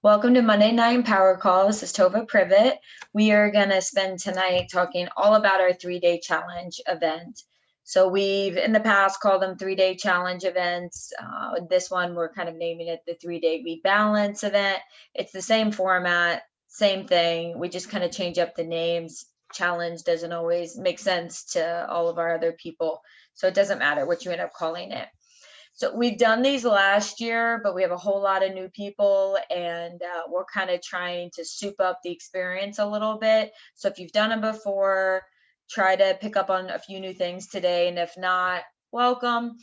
Welcome to Monday Night Power Call. This is Tova Privet. We are going to spend tonight talking all about our 3-day challenge event. So we've in the past called them 3-day challenge events. This one we're kind of naming it the 3-day rebalance event. It's the same format, same thing. We just kind of change up the names. Challenge doesn't always make sense to all of our other people. So it doesn't matter what you end up calling it. So we've done these last year, but we have a whole lot of new people, and we're kind of trying to soup up the experience a little bit. So if you've done them before, try to pick up on a few new things today, and if not, welcome.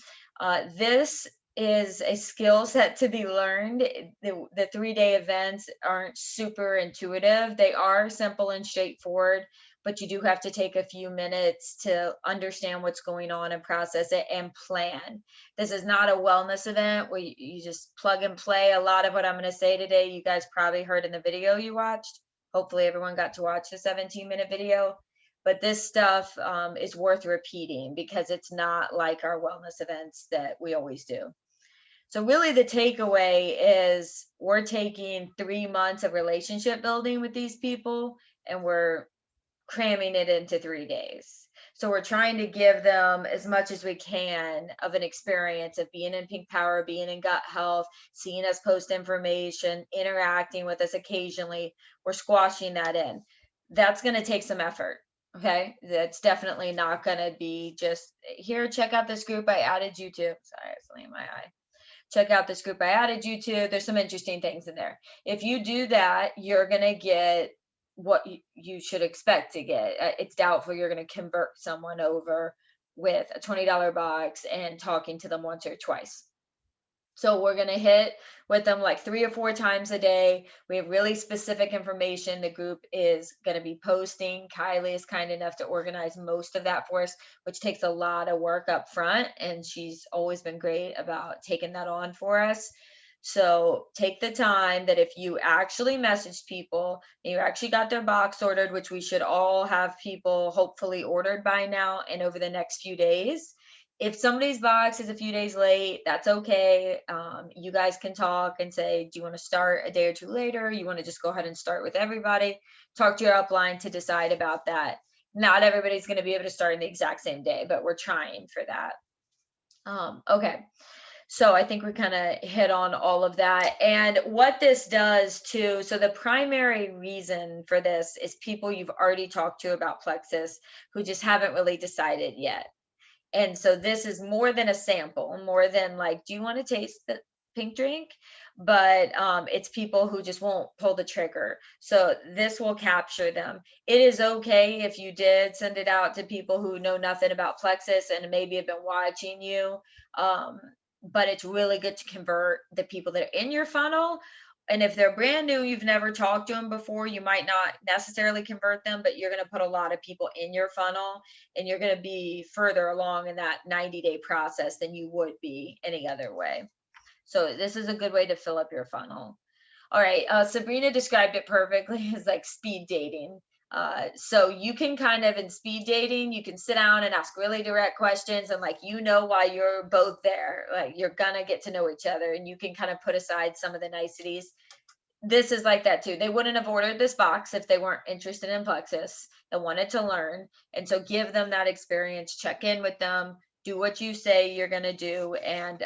This is a skill set to be learned. The 3-day events aren't super intuitive. They are simple and straightforward, but you do have to take a few minutes to understand what's going on and process it and plan. This is not a wellness event where you just plug and play. A lot of what I'm going to say today, you guys probably heard in the video you watched. Hopefully everyone got to watch the 17-minute video. But this stuff is worth repeating because it's not like our wellness events that we always do. So really the takeaway is we're taking 3 months of relationship building with these people and we're cramming it into 3 days. So we're trying to give them as much as we can of an experience of being in Pink Power, being in Gut Health, seeing us post information, interacting with us occasionally. We're squashing that in. That's going to take some effort. Okay. That's definitely not going to be just here, check out this group I added you to. Sorry, I was in my eye. Check out this group I added you to. There's some interesting things in there. If you do that, you're going to get what you should expect to get. It's doubtful you're going to convert someone over with a $20 box and talking to them once or twice. So we're going to hit with them like 3 or 4 times a day. We have really specific information the group is going to be posting. Kylie is kind enough to organize most of that for us, which takes a lot of work up front. And she's always been great about taking that on for us. So take the time that if you actually messaged people, and you actually got their box ordered, which we should all have people hopefully ordered by now and over the next few days. If somebody's box is a few days late, that's okay. You guys can talk and say, do you want to start a day or two later? You want to just go ahead and start with everybody? Talk to your upline to decide about that. Not everybody's going to be able to start in the exact same day, but we're trying for that. Okay. So I think we kind of hit on all of that. And what this does too, so the primary reason for this is people you've already talked to about Plexus who just haven't really decided yet. And so this is more than a sample, more than like, do you want to taste the pink drink? But it's people who just won't pull the trigger. So this will capture them. It is okay if you did send it out to people who know nothing about Plexus and maybe have been watching you. Um, but it's really good to convert the people that are in your funnel. And if they're brand new, you've never talked to them before, you might not necessarily convert them, but you're going to put a lot of people in your funnel and you're going to be further along in that 90-day process than you would be any other way. So this is a good way to fill up your funnel. All right, Sabrina described it perfectly as like speed dating. So you can kind of in speed dating, you can sit down and ask really direct questions and like, while you're both there, like you're gonna get to know each other and you can kind of put aside some of the niceties. This is like that too. They wouldn't have ordered this box if they weren't interested in Plexus and wanted to learn. And so give them that experience, check in with them, do what you say you're going to do. And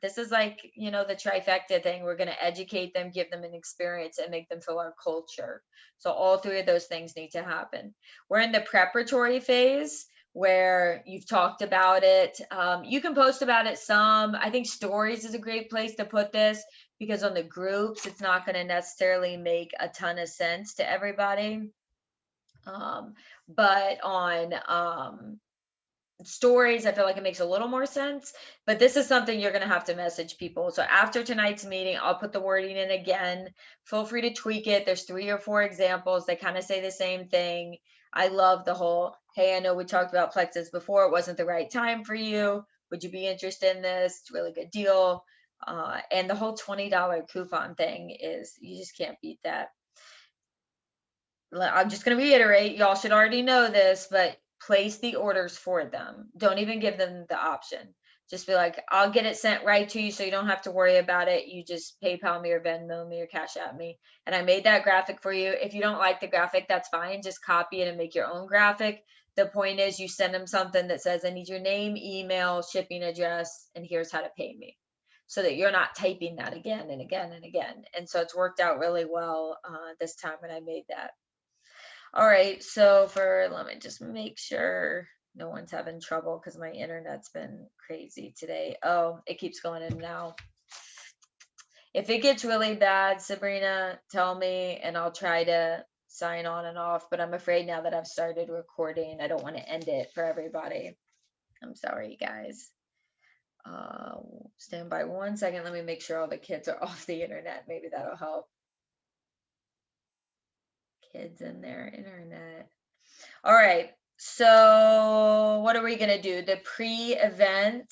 this is like, the trifecta thing. We're going to educate them, give them an experience, and make them feel our culture. So all 3 of those things need to happen. We're in the preparatory phase where you've talked about it. You can post about it some. I think stories is a great place to put this because on the groups, it's not going to necessarily make a ton of sense to everybody. But on stories, I feel like it makes a little more sense. But this is something you're going to have to message people. So after tonight's meeting, I'll put the wording in again. Feel free to tweak it. There's 3 or 4 examples. They kind of say the same thing. I love the whole, hey, I know we talked about Plexus before. It wasn't the right time for you. Would you be interested in this? It's a really good deal. And the whole $20 coupon thing is, you just can't beat that. I'm just going to reiterate, y'all should already know this, but place the orders for them. Don't even give them the option. Just be like, I'll get it sent right to you so you don't have to worry about it. You just PayPal me or Venmo me or Cash App me. And I made that graphic for you. If you don't like the graphic, that's fine. Just copy it and make your own graphic. The point is you send them something that says, I need your name, email, shipping address, and here's how to pay me. So that you're not typing that again and again and again. And so it's worked out really well this time when I made that. All right, so let me just make sure no one's having trouble because my internet's been crazy today. Oh, it keeps going in now. If it gets really bad, Sabrina, tell me and I'll try to sign on and off, but I'm afraid now that I've started recording, I don't want to end it for everybody. I'm sorry, guys. Stand by 1 second. Let me make sure all the kids are off the internet. Maybe that'll help. Kids and their internet. All right, so what are we gonna do? The pre-event,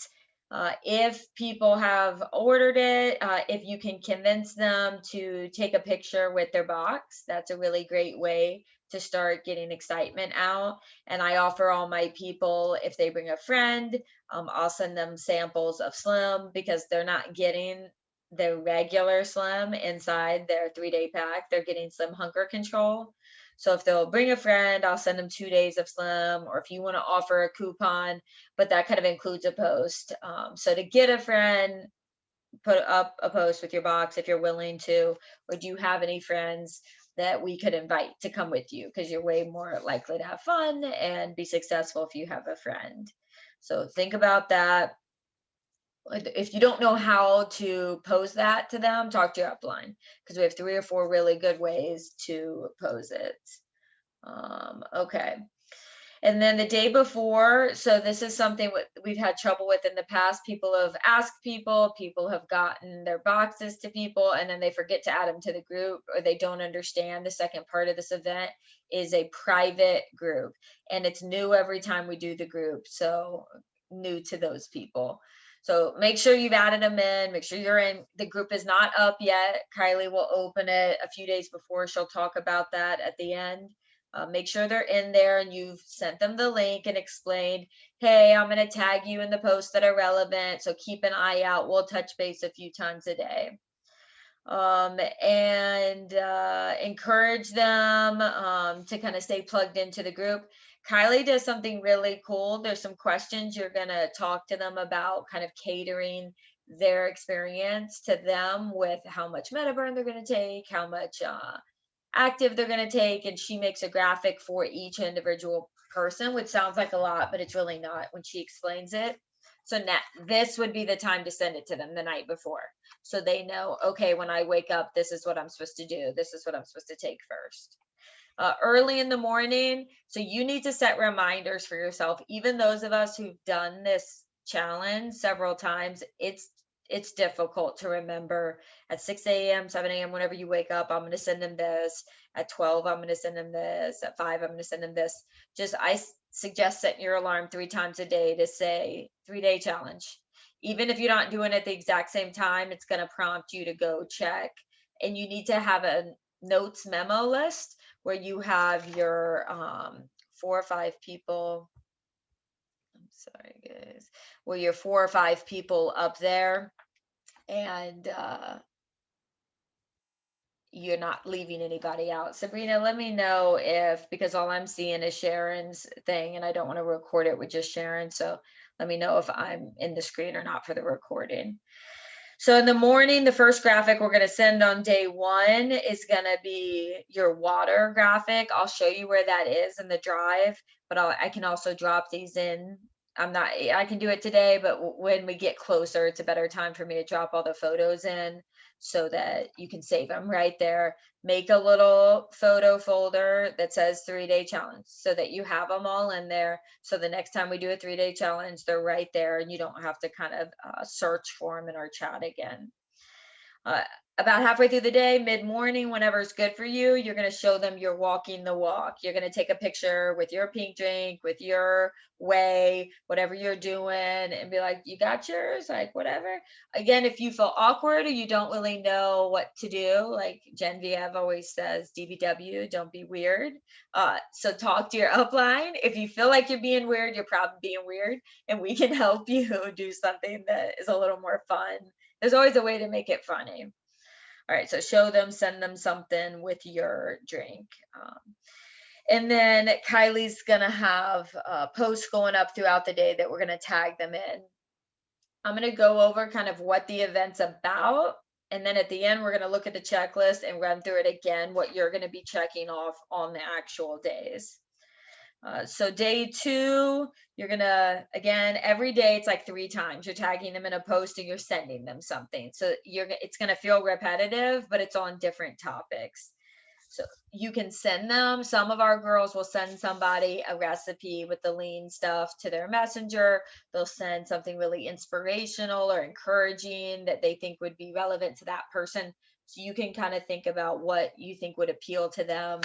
if people have ordered it, if you can convince them to take a picture with their box, that's a really great way to start getting excitement out. And I offer all my people, if they bring a friend, I'll send them samples of Slim because they're not getting the regular Slim inside their 3-day pack. They're getting Slim Hunger Control. So if they'll bring a friend, I'll send them 2 days of Slim, or if you want to offer a coupon, but that kind of includes a post. So to get a friend, put up a post with your box if you're willing to, or do you have any friends that we could invite to come with you? Because you're way more likely to have fun and be successful if you have a friend. So think about that. If you don't know how to pose that to them, talk to your upline because we have 3 or 4 really good ways to pose it. Okay. And then the day before, so this is something we've had trouble with in the past. People have asked people have gotten their boxes to people, and then they forget to add them to the group, or they don't understand the second part of this event is a private group. And it's new every time we do the group. So new to those people. So make sure you've added them in, make sure you're in. The group is not up yet. Kylie will open it a few days before. She'll talk about that at the end. Make sure they're in there and you've sent them the link and explained, hey, I'm going to tag you in the posts that are relevant. So keep an eye out. We'll touch base a few times a day. And encourage them to kind of stay plugged into the group. Kylie does something really cool. There's some questions you're going to talk to them about, kind of catering their experience to them with how much Metaburn they're going to take, how much active they're going to take, and she makes a graphic for each individual person, which sounds like a lot, but it's really not when she explains it. So now this would be the time to send it to them the night before, so they know, okay, when I wake up, this is what I'm supposed to do, this is what I'm supposed to take first. Early in the morning, so you need to set reminders for yourself. Even those of us who've done this challenge several times, it's difficult to remember at 6 a.m., 7 a.m., whenever you wake up, I'm going to send them this. At 12, I'm going to send them this. At 5, I'm going to send them this. I suggest setting your alarm 3 times a day to say 3-day challenge. Even if you're not doing it at the exact same time, it's going to prompt you to go check. And you need to have a notes memo list where you have your 4 or 5 people. I'm sorry, guys. Well, your 4 or 5 people up there, and you're not leaving anybody out. Sabrina, let me know if, because all I'm seeing is Sharon's thing and I don't want to record it with just Sharon. So let me know if I'm in the screen or not for the recording. So in the morning, the first graphic we're going to send on day 1 is going to be your water graphic. I'll show you where that is in the drive, but I can also drop these in. I can do it today, but when we get closer, it's a better time for me to drop all the photos in so that you can save them right there. Make a little photo folder that says 3-day challenge so that you have them all in there. So the next time we do a 3-day challenge, they're right there and you don't have to kind of search for them in our chat again. Uh, about halfway through the day, mid-morning, whenever it's good for you, you're going to show them you're walking the walk. You're going to take a picture with your pink drink, with your whey, whatever you're doing, and be like, you got yours? Like, whatever. Again, if you feel awkward or you don't really know what to do, like Genevieve always says, DBW, don't be weird. So talk to your upline. If you feel like you're being weird, you're probably being weird, and we can help you do something that is a little more fun. There's always a way to make it funny. All right, so show them, send them something with your drink. And then Kylie's gonna have posts going up throughout the day that we're gonna tag them in. I'm gonna go over kind of what the event's about. And then at the end, we're gonna look at the checklist and run through it again, what you're gonna be checking off on the actual days. So day 2, you're gonna, again, every day it's like 3 times. You're tagging them in a post and you're sending them something. So it's gonna feel repetitive, but it's on different topics. So you can send them. Some of our girls will send somebody a recipe with the lean stuff to their messenger. They'll send something really inspirational or encouraging that they think would be relevant to that person. So you can kind of think about what you think would appeal to them.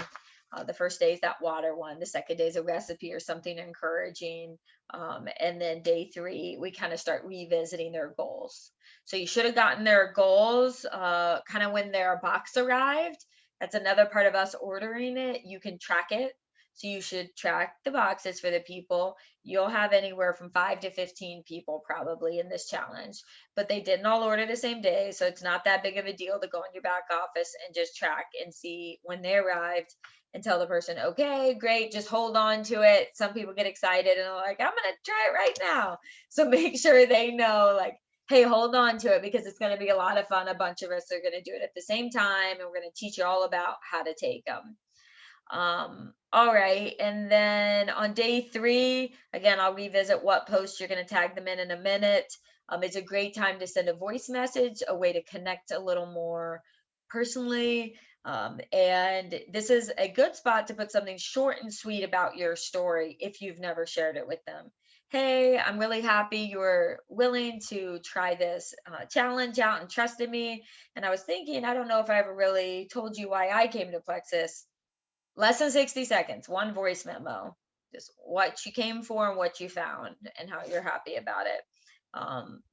The first day is that water one. The second day is a recipe or something encouraging. And then day 3, we kind of start revisiting their goals. So you should have gotten their goals kind of when their box arrived. That's another part of us ordering it. You can track it. So you should track the boxes for the people. You'll have anywhere from 5 to 15 people probably in this challenge, but they didn't all order the same day. So it's not that big of a deal to go in your back office and just track and see when they arrived and tell the person, okay, great, just hold on to it. Some people get excited and they're like, I'm going to try it right now. So make sure they know, like, hey, hold on to it because it's going to be a lot of fun. A bunch of us are going to do it at the same time, and we're going to teach you all about how to take them. All right. And then on day 3, again, I'll revisit what post you're going to tag them in a minute. It's a great time to send a voice message, a way to connect a little more personally. And this is a good spot to put something short and sweet about your story if you've never shared it with them. Hey, I'm really happy you were willing to try this challenge out and trusted me. And I was thinking, I don't know if I ever really told you why I came to Plexus. Less than 60 seconds, one voice memo, just what you came for and what you found and how you're happy about it.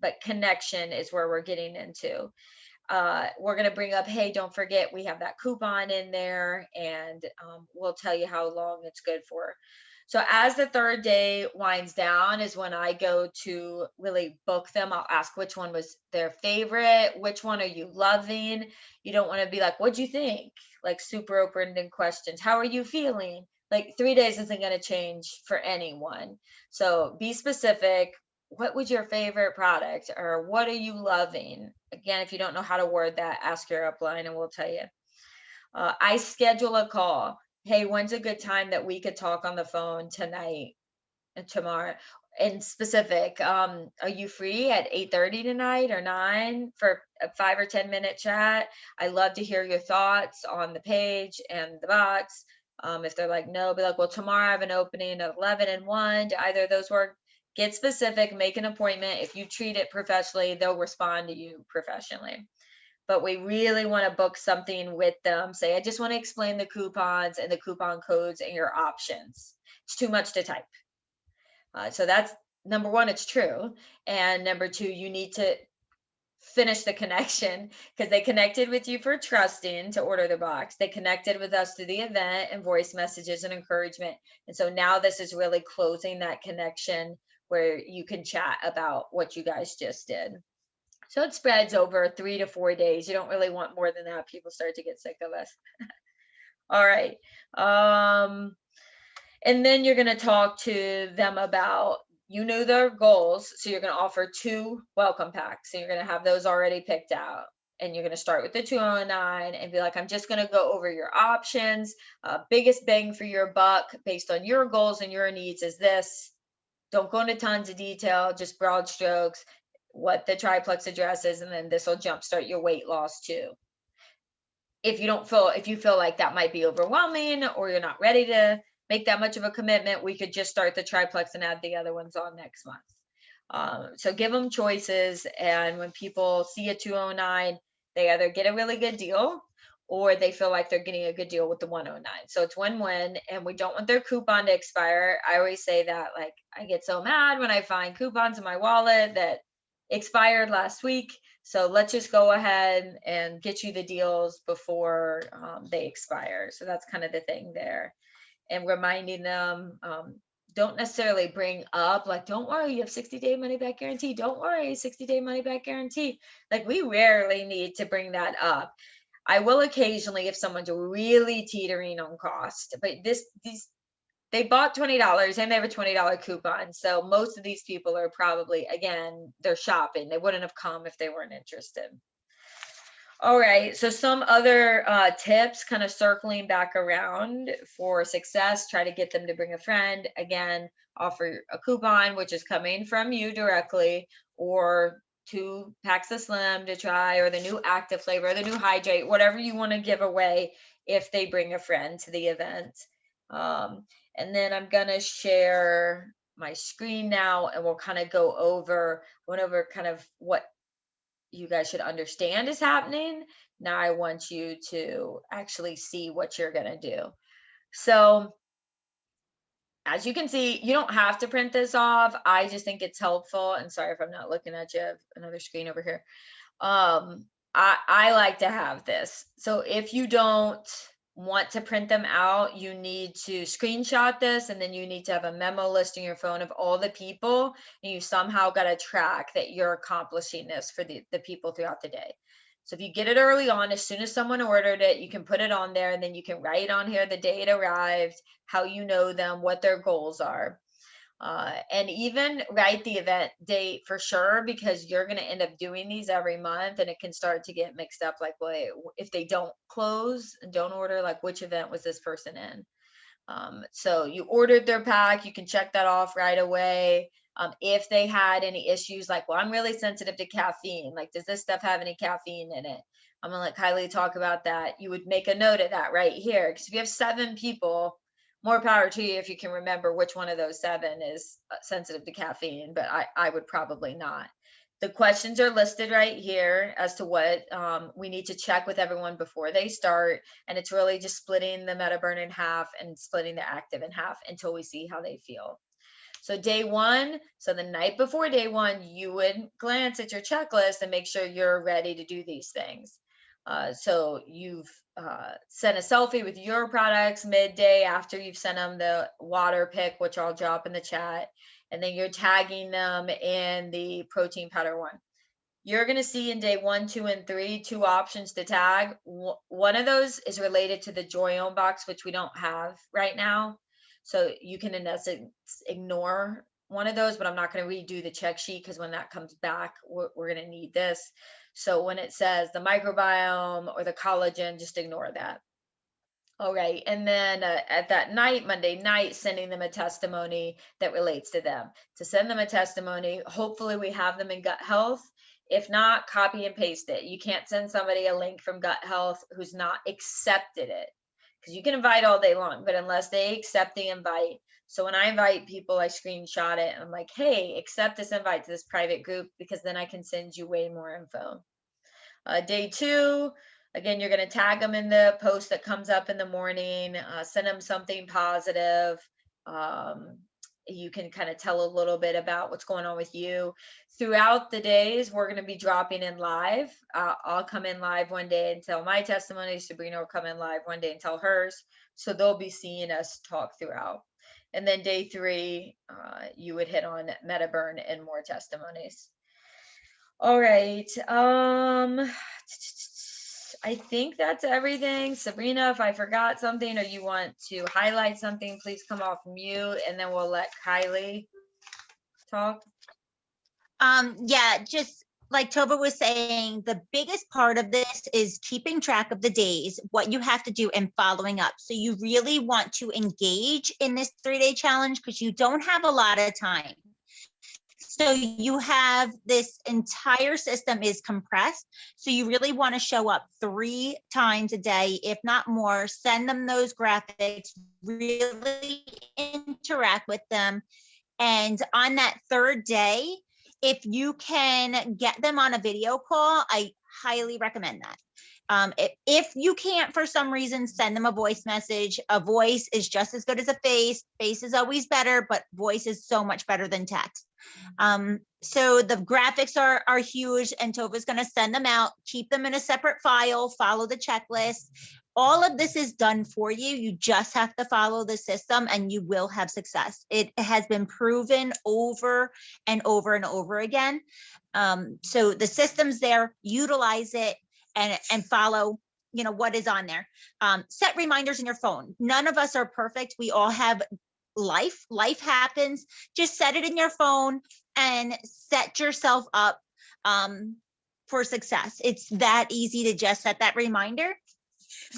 But connection is where we're getting into. We're going to bring up, hey, don't forget we have that coupon in there, and we'll tell you how long it's good for. So as the 3rd day winds down is when I go to really book them. I'll ask which one was their favorite, which one are you loving. You don't want to be like, what'd you think? Like super open-ended questions. How are you feeling? Like 3 days isn't going to change for anyone. So be specific. What was your favorite product, or what are you loving? Again, if you don't know how to word that, ask your upline and we'll tell you. I schedule a call. Hey, when's a good time that we could talk on the phone tonight and tomorrow? In specific, are you free at 8:30 tonight or 9 for a 5 or 10-minute chat? I love to hear your thoughts on the page and the box. If they're like, no, be like, well, tomorrow I have an opening at 11 and 1. Do either of those work? Get specific, make an appointment. If you treat it professionally, they'll respond to you professionally. But we really want to book something with them. Say, I just want to explain the coupons and the coupon codes and your options. It's too much to type. So that's number 1, it's true. And number 2, you need to finish the connection because they connected with you for trusting to order the box. They connected with us through the event and voice messages and encouragement. And so now this is really closing that connection where you can chat about what you guys just did. So it spreads over 3 to 4 days. You don't really want more than that. People start to get sick of us. All right. And then you're going to talk to them about, you know, their goals. So you're going to offer 2 welcome packs. So you're going to have those already picked out. And you're going to start with the 209 and be like, I'm just going to go over your options. Biggest bang for your buck based on your goals and your needs is this. Don't go into tons of detail, just broad strokes, what the triplex address is, and then this will jumpstart your weight loss too. If you feel like that might be overwhelming or you're not ready to make that much of a commitment, we could just start the triplex and add the other ones on next month. So give them choices. And when people see a 209, They either get a really good deal or they feel like they're getting a good deal with the 109. So it's win-win, and we don't want their coupon to expire. I always say that, like, I get so mad when I find coupons in my wallet that expired last week. So let's just go ahead and get you the deals before they expire. So that's kind of the thing there. And reminding them, don't necessarily bring up, like, don't worry, you have 60-day money back guarantee. Don't worry, 60-day money back guarantee. Like, we rarely need to bring that up. I will occasionally if someone's really teetering on cost, but these they bought $20 and they have a $20 coupon. So most of these people are probably, again, they're shopping. They wouldn't have come if they weren't interested. All right, so some other tips kind of circling back around for success, try to get them to bring a friend. Again, offer a coupon, which is coming from you directly, or 2 packs of Slim to try, or the new active flavor, or the new hydrate, whatever you want to give away if they bring a friend to the event. And then I'm gonna share my screen now and we'll kind of went over kind of what you guys should understand is happening. Now I want you to actually see what you're going to do. So as you can see, you don't have to print this off. I just think it's helpful. And sorry if I'm not looking at you. I have another screen over here. I like to have this. So if you don't want to print them out, you need to screenshot this, and then you need to have a memo list in your phone of all the people, and you somehow got to track that you're accomplishing this for the people throughout the day. So if you get it early on, as soon as someone ordered it, you can put it on there, and then you can write on here the day it arrived, how you know them, what their goals are. And even write the event date for sure, because you're going to end up doing these every month and it can start to get mixed up. Like, wait, if they don't close and don't order, like, which event was this person in? So you ordered their pack, you can check that off right away. If they had any issues, like, well, I'm really sensitive to caffeine. Like, does this stuff have any caffeine in it? I'm going to let Kylie talk about that. You would make a note of that right here. Because if you have 7 people, more power to you if you can remember which one of those 7 is sensitive to caffeine, but I would probably not. The questions are listed right here as to what we need to check with everyone before they start. And it's really just splitting the MetaBurn in half and splitting the active in half until we see how they feel. So day 1, so the night before day 1, you would glance at your checklist and make sure you're ready to do these things. So you've sent a selfie with your products midday after you've sent them the water pick, which I'll drop in the chat. And then you're tagging them in the protein powder one. You're going to see in day 1, 2, and 3, 2 options to tag. One of those is related to the Joyome box, which we don't have right now. So you can, in essence, ignore one of those, but I'm not going to redo the check sheet because when that comes back, we're going to need this. So when it says the microbiome or the collagen, just ignore that. All right. And then at that night, Monday night, sending them a testimony that relates to them. To send them a testimony, hopefully we have them in Gut Health. If not, copy and paste it. You can't send somebody a link from Gut Health who's not accepted it, because you can invite all day long, but unless they accept the invite. So when I invite people, I screenshot it and I'm like, hey, accept this invite to this private group, because then I can send you way more info. Day 2, again, you're going to tag them in the post that comes up in the morning, send them something positive. You can kind of tell a little bit about what's going on with you. Throughout the days, we're going to be dropping in live. I'll come in live one day and tell my testimony. Sabrina will come in live one day and tell hers. So they'll be seeing us talk throughout. And then day 3, you would hit on MetaBurn and more testimonies. All right. I think that's everything. Sabrina, if I forgot something or you want to highlight something, please come off mute and then we'll let Kylie talk. Yeah, just like Tova was saying, the biggest part of this is keeping track of the days, what you have to do, and following up. So you really want to engage in this 3-day challenge because you don't have a lot of time. So you have this entire system is compressed. So you really want to show up 3 times a day, if not more, send them those graphics, really interact with them. And on that 3rd day, if you can get them on a video call, I highly recommend that. If you can't, for some reason, send them a voice message. A voice is just as good as a face. Face is always better, but voice is so much better than text. So the graphics are huge, and Tova's going to send them out. Keep them in a separate file, follow the checklist. All of this is done for you. You just have to follow the system and you will have success. It has been proven over and over and over again. So the system's there, utilize it and follow, what is on there. Set reminders in your phone. None of us are perfect. We all have life happens. Just set it in your phone and set yourself up for success. It's that easy to just set that reminder.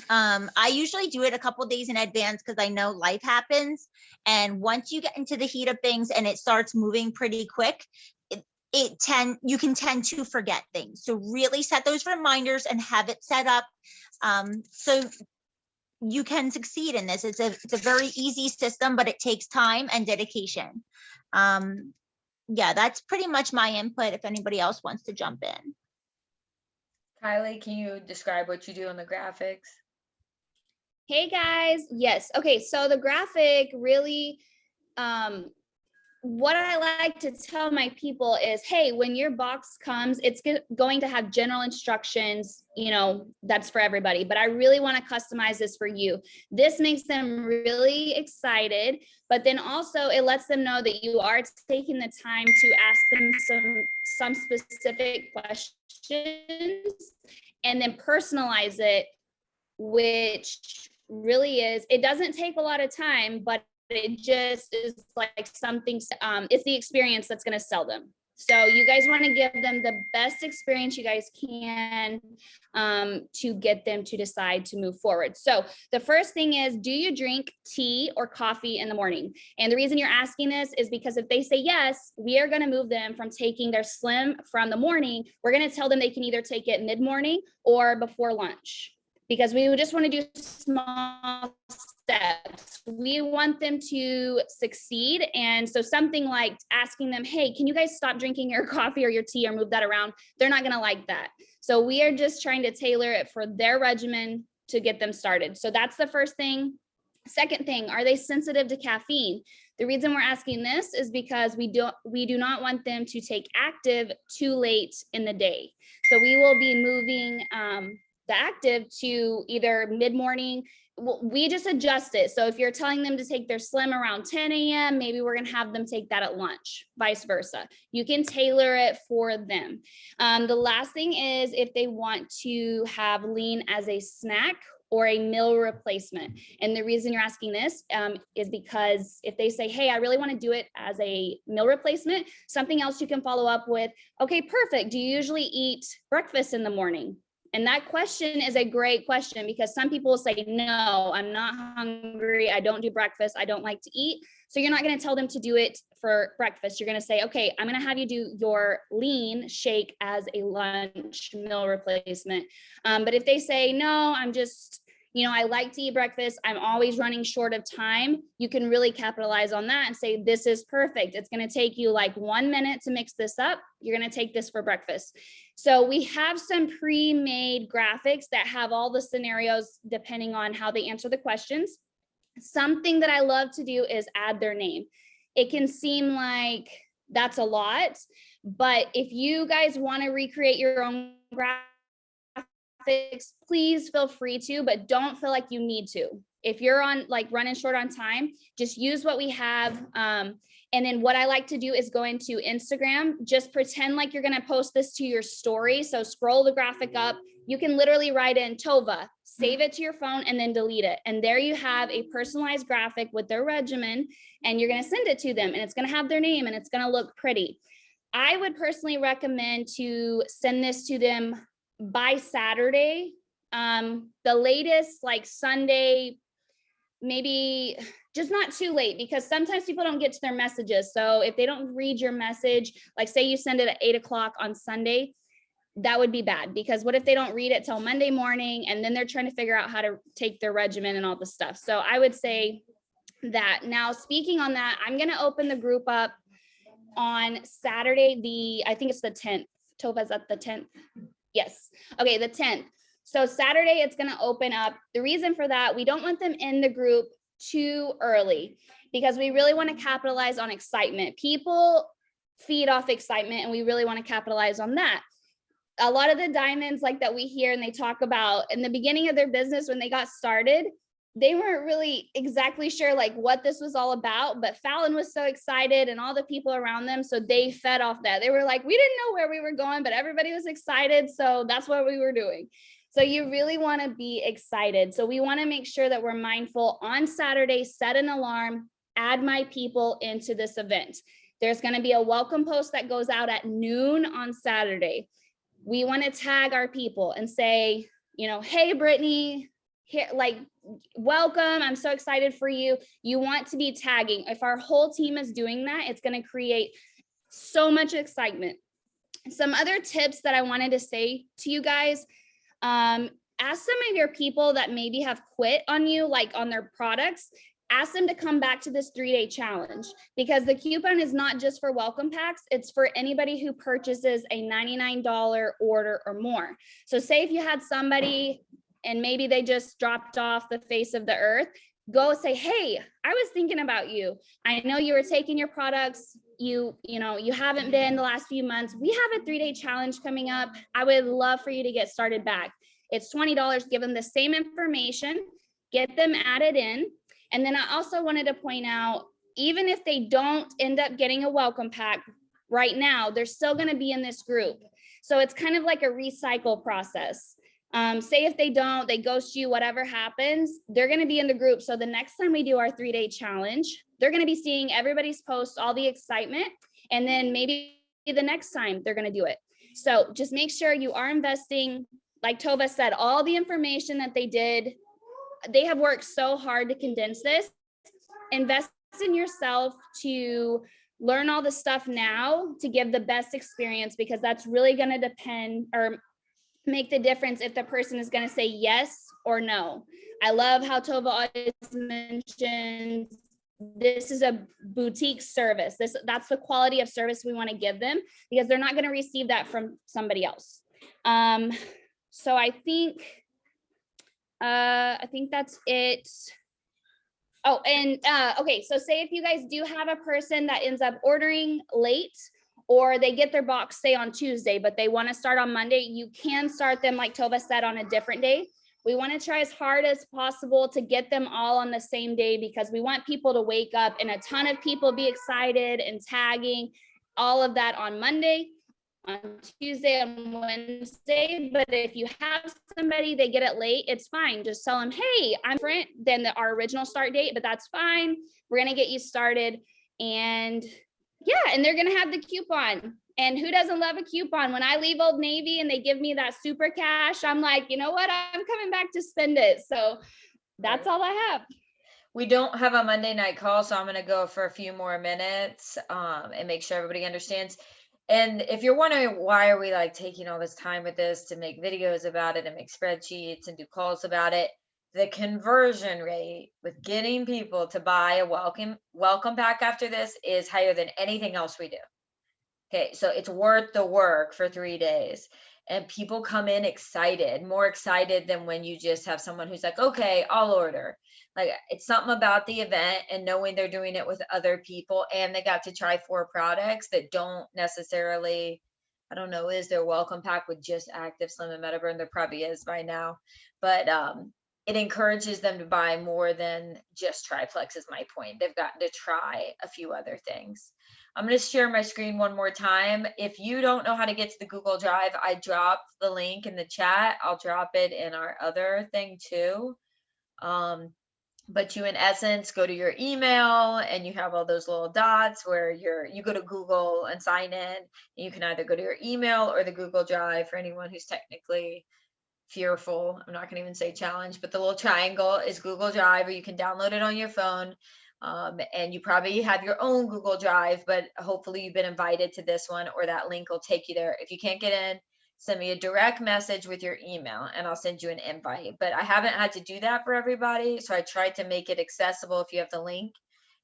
I usually do it a couple days in advance because I know life happens. And once you get into the heat of things and it starts moving pretty quick, you can tend to forget things. So really set those reminders and have it set up so you can succeed in this. It's a very easy system, but it takes time and dedication. Yeah, that's pretty much my input. If anybody else wants to jump in. Kylie, can you describe what you do in the graphics? Hey guys, yes. Okay, so the graphic really, what I like to tell my people is, hey, when your box comes, it's going to have general instructions, that's for everybody, but I really want to customize this for you. This makes them really excited, but then also it lets them know that you are taking the time to ask them some specific questions and then personalize it, which really it doesn't take a lot of time, but it just is like something, it's the experience that's going to sell them. So you guys want to give them the best experience you guys can to get them to decide to move forward. So the first thing is, do you drink tea or coffee in the morning? And the reason you're asking this is because if they say yes, we are going to move them from taking their Slim from the morning. We're going to tell them they can either take it mid-morning or before lunch, because we would just want to do small steps. We want them to succeed. And so something like asking them, hey, can you guys stop drinking your coffee or your tea or move that around? They're not going to like that. So we are just trying to tailor it for their regimen to get them started. So that's the first thing. Second thing, are they sensitive to caffeine? The reason we're asking this is because we do not want them to take active too late in the day. So we will be moving the active to either mid-morning. We just adjust it. So if you're telling them to take their Slim around 10 a.m., maybe we're going to have them take that at lunch, vice versa. You can tailor it for them. The last thing is if they want to have lean as a snack or a meal replacement. And the reason you're asking this is because if they say, hey, I really want to do it as a meal replacement, something else you can follow up with, okay, perfect. Do you usually eat breakfast in the morning? And that question is a great question because some people will say, no, I'm not hungry. I don't do breakfast. I don't like to eat. So you're not going to tell them to do it for breakfast. You're going to say, okay, I'm going to have you do your lean shake as a lunch meal replacement. But if they say, no, I'm just, I like to eat breakfast, I'm always running short of time, you can really capitalize on that and say, this is perfect. It's going to take you like 1 minute to mix this up. You're going to take this for breakfast. So we have some pre-made graphics that have all the scenarios depending on how they answer the questions. Something that I love to do is add their name. It can seem like that's a lot, but if you guys want to recreate your own graphics, please feel free to, but don't feel like you need to. If you're running short on time, just use what we have. And then what I like to do is go into Instagram, just pretend like you're going to post this to your story. So scroll the graphic up. You can literally write in Tova, save it to your phone, and then delete it. And there you have a personalized graphic with their regimen, and you're going to send it to them, and it's going to have their name, and it's going to look pretty. I would personally recommend to send this to them by Saturday. The latest, like Sunday, maybe just not too late, because sometimes people don't get to their messages. So if they don't read your message, like say you send it at 8 o'clock on Sunday, that would be bad, because what if they don't read it till Monday morning and then they're trying to figure out how to take their regimen and all the stuff. So I would say that. Now, speaking on that, I'm going to open the group up on Saturday, I think it's the 10th. Tova's at the 10th. Yes. Okay, the 10th. So Saturday, it's going to open up. The reason for that, we don't want them in the group too early because we really want to capitalize on excitement. People feed off excitement, and we really want to capitalize on that. A lot of the diamonds like that we hear and they talk about in the beginning of their business when they got started, they weren't really exactly sure like what this was all about, but Fallon was so excited and all the people around them, so they fed off that. They were like, we didn't know where we were going, but everybody was excited, so that's what we were doing. So you really want to be excited. So we want to make sure that we're mindful on Saturday, set an alarm, add my people into this event. There's going to be a welcome post that goes out at noon on Saturday. We want to tag our people and say, you know, hey, Brittany, here, like, welcome. I'm so excited for you. You want to be tagging. If our whole team is doing that, it's going to create so much excitement. Some other tips that I wanted to say to you guys, ask some of your people that maybe have quit on you, like on their products, ask them to come back to this 3-day challenge, because the coupon is not just for welcome packs, it's for anybody who purchases a $99 order or more. So say if you had somebody and maybe they just dropped off the face of the earth, go say, hey, I was thinking about you. I know you were taking your products. You haven't been the last few months. We have a 3-day challenge coming up. I would love for you to get started back. It's $20. Give them the same information, get them added in. And then I also wanted to point out, even if they don't end up getting a welcome pack right now, they're still going to be in this group. So it's kind of like a recycle process. Say if they don't, they ghost you, whatever happens, they're going to be in the group. So the next time we do our 3-day challenge, they're going to be seeing everybody's posts, all the excitement, and then maybe the next time they're going to do it. So just make sure you are investing, like Tova said, all the information that they did. They have worked so hard to condense this. Invest in yourself to learn all the stuff now to give the best experience, because that's really going to depend or make the difference if the person is going to say yes or no. I love how Tova always mentions this is a boutique service. That's the quality of service we want to give them, because they're not going to receive that from somebody else. So I think that's it. Oh, and okay, so say if you guys do have a person that ends up ordering late, or they get their box, say on Tuesday, but they want to start on Monday, you can start them, like Tova said, on a different day. We want to try as hard as possible to get them all on the same day, because we want people to wake up and a ton of people be excited and tagging all of that on Monday, on Tuesday, on Wednesday. But if you have somebody, they get it late, it's fine. Just tell them, hey, I'm different than our original start date, but that's fine. We're going to get you started. And yeah, and they're going to have the coupon. And who doesn't love a coupon? When I leave Old Navy and they give me that super cash, I'm like, you know what? I'm coming back to spend it. So that's all I have. We don't have a Monday night call, so I'm going to go for a few more minutes and make sure everybody understands. And if you're wondering why are we like taking all this time with this to make videos about it and make spreadsheets and do calls about it, the conversion rate with getting people to buy a welcome pack after this is higher than anything else we do. Okay, so it's worth the work for 3 days. And people come in excited, more excited than when you just have someone who's like, okay, I'll order. Like, it's something about the event and knowing they're doing it with other people, and they got to try 4 products that don't necessarily, I don't know, is there a welcome pack with just Active Slim and MetaBurn? There probably is by now, but it encourages them to buy more than just Triplex is my point. They've gotten to try a few other things. I'm going to share my screen one more time. If you don't know how to get to the Google Drive, I dropped the link in the chat. I'll drop it in our other thing too. But you, in essence, go to your email and you have all those little dots where you go to Google and sign in. And you can either go to your email or the Google Drive for anyone who's technically fearful. I'm not going to even say challenge, but the little triangle is Google Drive, or you can download it on your phone. And you probably have your own Google Drive, but hopefully you've been invited to this one, or that link will take you there. If you can't get in, send me a direct message with your email and I'll send you an invite. But I haven't had to do that for everybody, so I tried to make it accessible if you have the link.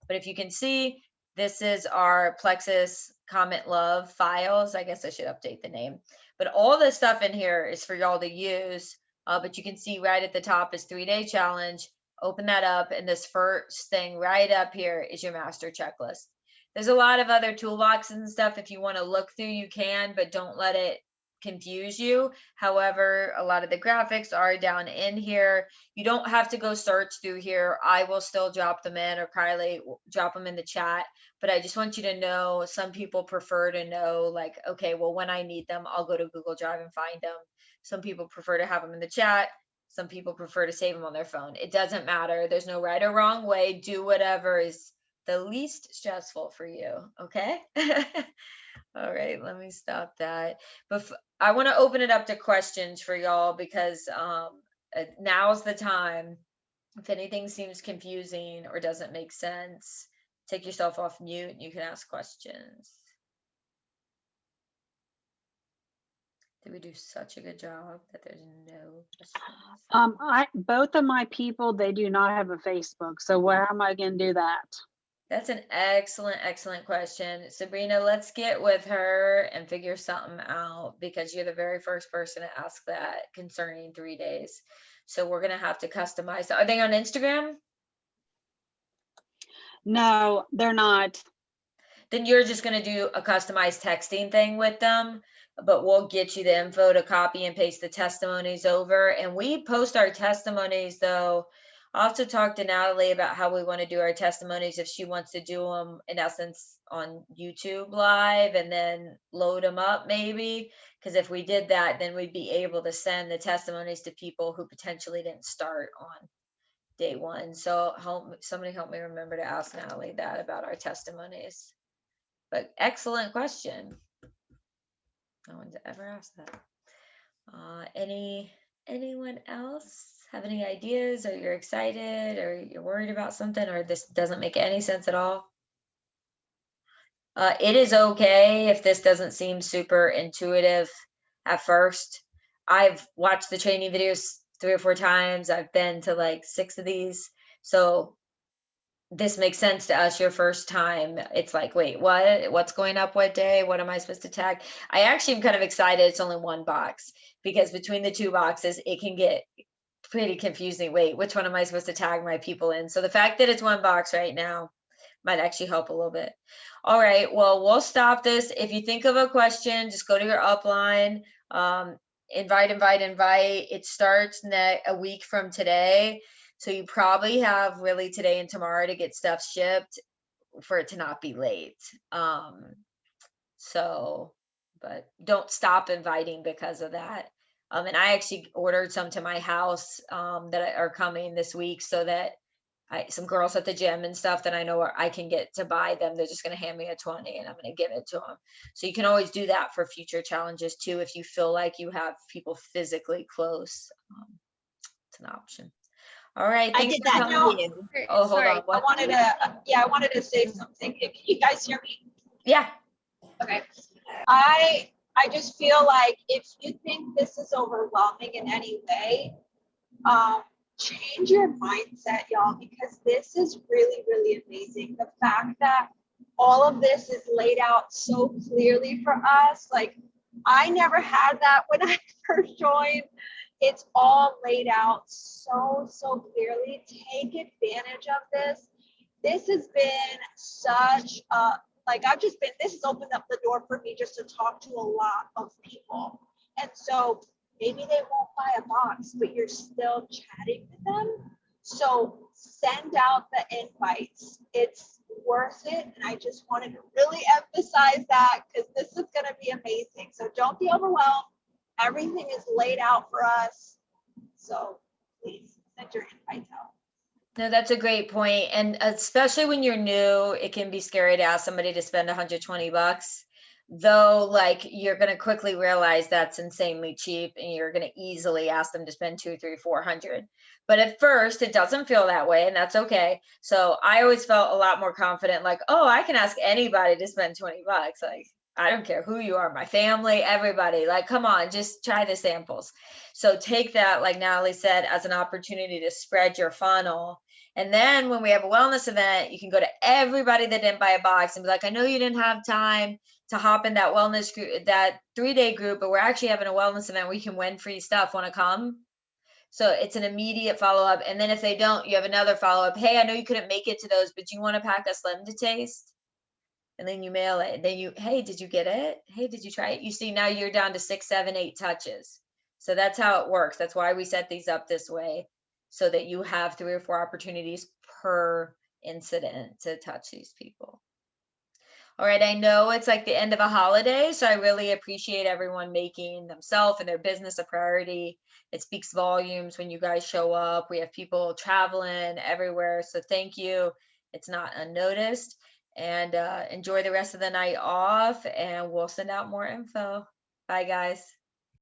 But if you can see, this is our Plexus Comment Love files. I guess I should update the name. But all this stuff in here is for y'all to use. But you can see right at the top is 3-day challenge. Open that up, and this first thing right up here is your master checklist. There's a lot of other toolboxes and stuff. If you want to look through, you can, but don't let it confuse you. However, a lot of the graphics are down in here. You don't have to go search through here. I will still drop them in, or Kylie will drop them in the chat. But I just want you to know, some people prefer to know, like, okay, well, when I need them, I'll go to Google Drive and find them. Some people prefer to have them in the chat. Some people prefer to save them on their phone. It doesn't matter. There's no right or wrong way. Do whatever is the least stressful for you. Okay. All right, let me stop that. But I want to open it up to questions for y'all, because now's the time. If anything seems confusing or doesn't make sense, take yourself off mute and you can ask questions. Did we do such a good job that there's no questions? Both of my people, they do not have a Facebook. So where am I going to do that? That's an excellent question. Sabrina, let's get with her and figure something out, because you're the very first person to ask that concerning 3 days. So we're going to have to customize. Are they on Instagram? No, they're not. Then you're just going to do a customized texting thing with them, but we'll get you the info to copy and paste the testimonies over. And we post our testimonies, though. I'll also talk to Natalie about how we want to do our testimonies, if she wants to do them in essence on YouTube live and then load them up maybe. Because if we did that, then we'd be able to send the testimonies to people who potentially didn't start on day one. So somebody help me remember to ask Natalie that about our testimonies. But excellent question. No one's ever asked that. Anyone else have any ideas, or you're excited, or you're worried about something, or this doesn't make any sense at all? It is okay if this doesn't seem super intuitive at first. I've watched the training videos 3 or 4 times. I've been to like 6 of these. So this makes sense to us your first time. It's like, wait, what's going up what day? What am I supposed to tag? I actually am kind of excited it's only one box, because between the 2 boxes, it can get pretty confusing. Wait, which one am I supposed to tag my people in? So the fact that it's 1 box right now might actually help a little bit. All right, well, we'll stop this. If you think of a question, just go to your upline, invite. It starts a week from today. So you probably have really today and tomorrow to get stuff shipped for it to not be late. But don't stop inviting because of that. And I actually ordered some to my house that are coming this week, so that some girls at the gym and stuff that I know I can get to buy them. They're just going to hand me a 20 and I'm going to give it to them. So you can always do that for future challenges too, if you feel like you have people physically close. It's an option. All right. I did that too. Oh, hold on. What? I wanted to say something. Can you guys hear me? Yeah. Okay. I just feel like if you think this is overwhelming in any way, change your mindset, y'all, because this is really, really amazing. The fact that all of this is laid out so clearly for us, like I never had that when I first joined. It's all laid out so clearly. Take advantage of this. This has been such a, this has opened up the door for me just to talk to a lot of people. And so maybe they won't buy a box, but you're still chatting with them. So send out the invites. It's worth it. And I just wanted to really emphasize that, because this is going to be amazing. So don't be overwhelmed. Everything is laid out for us. So please send your invites out. No, that's a great point. And especially when you're new, it can be scary to ask somebody to spend $120. Though, like, you're going to quickly realize that's insanely cheap, and you're going to easily ask them to spend $200, $300, $400. But at first, it doesn't feel that way, and that's okay. So I always felt a lot more confident, like, oh, I can ask anybody to spend $20. Like, I don't care who you are, my family, everybody, like, come on, just try the samples. So take that, like Natalie said, as an opportunity to spread your funnel. And then when we have a wellness event, you can go to everybody that didn't buy a box and be like, I know you didn't have time to hop in that wellness group, that 3-day group, but we're actually having a wellness event where you can win free stuff. Want to come? So it's an immediate follow up. And then if they don't, you have another follow up. Hey, I know you couldn't make it to those, but do you want to pack a Slim to taste? And then you mail it. And then you, hey, did you get it? Hey, did you try it? You see, now you're down to 6, 7, 8 touches. So that's how it works. That's why we set these up this way, so that you have 3 or 4 opportunities per incident to touch these people. All right, I know it's like the end of a holiday, so I really appreciate everyone making themselves and their business a priority. It speaks volumes when you guys show up. We have people traveling everywhere, so thank you. It's not unnoticed. And enjoy the rest of the night off, and we'll send out more info. Bye, guys.